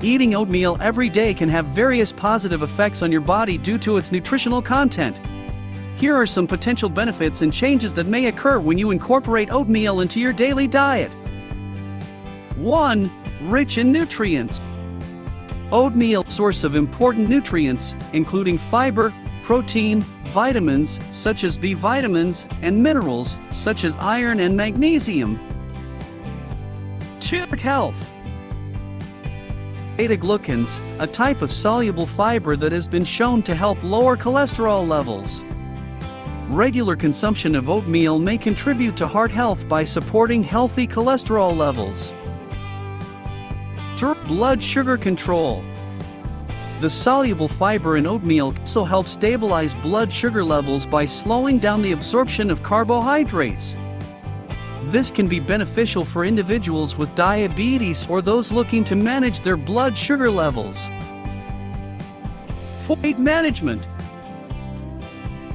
Eating oatmeal every day can have various positive effects on your body due to its nutritional content. Here are some potential benefits and changes that may occur when you incorporate oatmeal into your daily diet. 1. Rich in nutrients. Oatmeal is a source of important nutrients, including fiber, protein, vitamins, such as B vitamins, and minerals, such as iron and magnesium. 2. Health. Beta-glucans, a type of soluble fiber that has been shown to help lower cholesterol levels. Regular consumption of oatmeal may contribute to heart health by supporting healthy cholesterol levels. 3. Blood sugar control. The soluble fiber in oatmeal also helps stabilize blood sugar levels by slowing down the absorption of carbohydrates. This can be beneficial for individuals with diabetes or those looking to manage their blood sugar levels. 4. Weight management.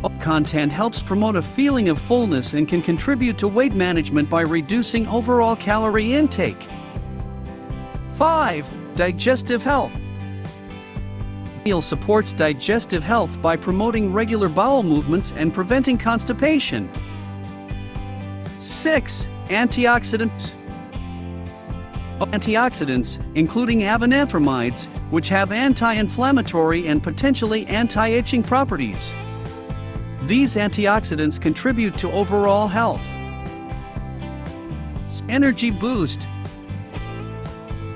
Oat content helps promote a feeling of fullness and can contribute to weight management by reducing overall calorie intake. 5. Digestive health. Oatmeal supports digestive health by promoting regular bowel movements and preventing constipation. 6. Antioxidants. Antioxidants, including avenanthramides, which have anti-inflammatory and potentially anti-itching properties. These antioxidants contribute to overall health. Energy boost.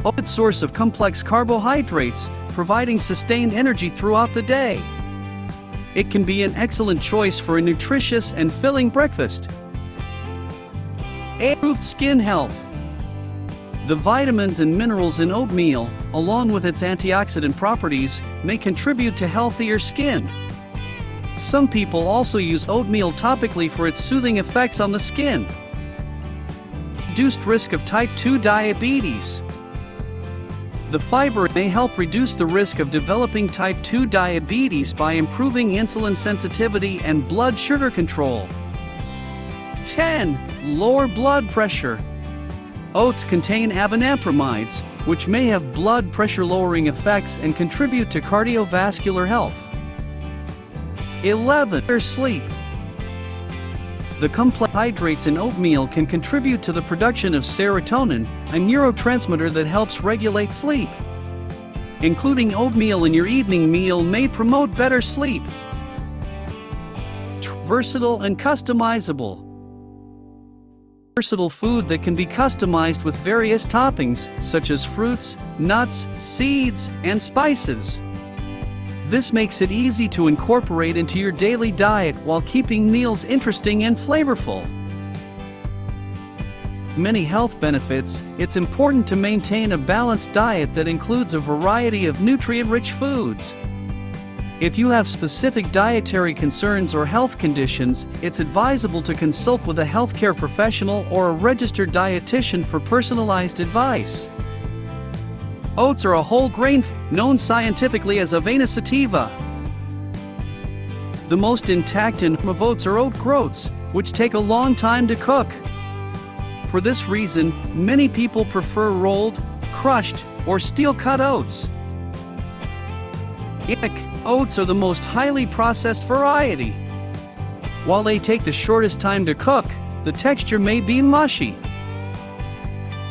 Oat source of complex carbohydrates, providing sustained energy throughout the day. It can be an excellent choice for a nutritious and filling breakfast. Improved skin health. The vitamins and minerals in oatmeal, along with its antioxidant properties, may contribute to healthier skin. Some people also use oatmeal topically for its soothing effects on the skin. Reduced risk of type 2 diabetes. The fiber may help reduce the risk of developing type 2 diabetes by improving insulin sensitivity and blood sugar control. 10. Lower blood pressure. Oats contain avenanthramides, which may have blood pressure lowering effects and contribute to cardiovascular health. 11. Sleep. The complex carbohydrates in oatmeal can contribute to the production of serotonin, a neurotransmitter that helps regulate sleep. Including oatmeal in your evening meal may promote better sleep. Versatile and customizable. Versatile food that can be customized with various toppings, such as fruits, nuts, seeds, and spices. This makes it easy to incorporate into your daily diet while keeping meals interesting and flavorful. Many health benefits. It's important to maintain a balanced diet that includes a variety of nutrient-rich foods. If you have specific dietary concerns or health conditions, it's advisable to consult with a healthcare professional or a registered dietitian for personalized advice. Oats are a whole grain, known scientifically as Avena sativa. The most intact and of oats are oat groats, which take a long time to cook. For this reason, many people prefer rolled, crushed, or steel-cut oats. Oats are the most highly processed variety. While they take the shortest time to cook, the texture may be mushy.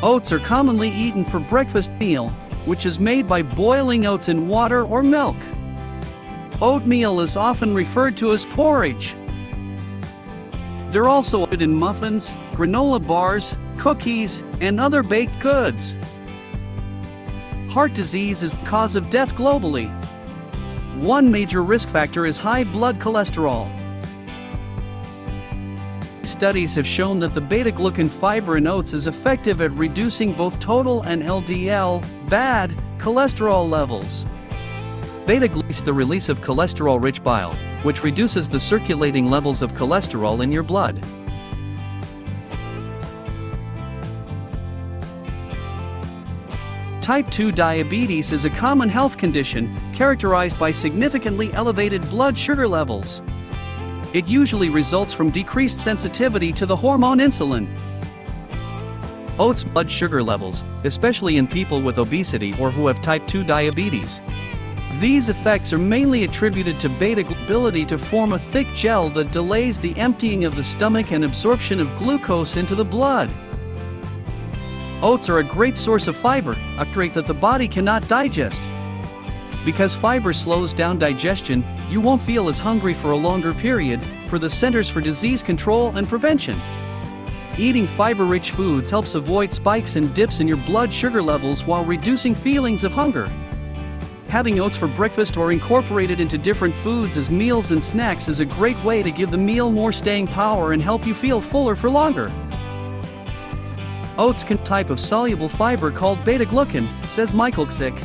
Oats are commonly eaten for breakfast meal, which is made by boiling oats in water or milk. Oatmeal is often referred to as porridge. They're also eaten in muffins, granola bars, cookies, and other baked goods. Heart disease is the cause of death globally. One major risk factor is high blood cholesterol. Studies have shown that the beta-glucan fiber in oats is effective at reducing both total and LDL, bad, cholesterol levels. Beta-glucan is the release of cholesterol-rich bile, which reduces the circulating levels of cholesterol in your blood. Type 2 diabetes is a common health condition, characterized by significantly elevated blood sugar levels. It usually results from decreased sensitivity to the hormone insulin. Oats blood sugar levels, especially in people with obesity or who have type 2 diabetes. These effects are mainly attributed to beta-glucan's ability to form a thick gel that delays the emptying of the stomach and absorption of glucose into the blood. Oats are a great source of fiber, a trait that the body cannot digest. Because fiber slows down digestion, you won't feel as hungry for a longer period, per the Centers for Disease Control and Prevention. Eating fiber-rich foods helps avoid spikes and dips in your blood sugar levels while reducing feelings of hunger. Having oats for breakfast or incorporated into different foods as meals and snacks is a great way to give the meal more staying power and help you feel fuller for longer. Oats contain a type of soluble fiber called beta-glucan, says Michael Ksick.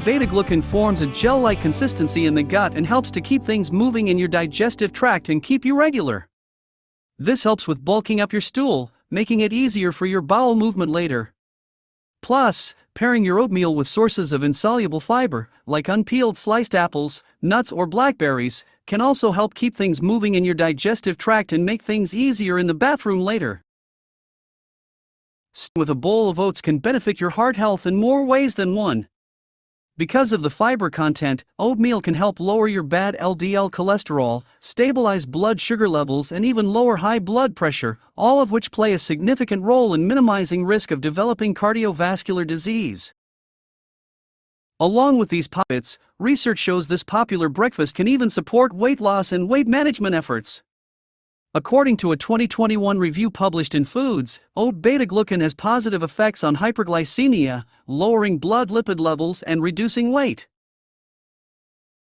Beta-glucan forms a gel-like consistency in the gut and helps to keep things moving in your digestive tract and keep you regular. This helps with bulking up your stool, making it easier for your bowel movement later. Plus, pairing your oatmeal with sources of insoluble fiber, like unpeeled sliced apples, nuts or blackberries, can also help keep things moving in your digestive tract and make things easier in the bathroom later. Starting with a bowl of oats can benefit your heart health in more ways than one. Because of the fiber content, oatmeal can help lower your bad LDL cholesterol, stabilize blood sugar levels and even lower high blood pressure, all of which play a significant role in minimizing risk of developing cardiovascular disease. Along with these habits, research shows this popular breakfast can even support weight loss and weight management efforts. According to a 2021 review published in Foods, oat beta-glucan has positive effects on hyperglycemia, lowering blood lipid levels and reducing weight.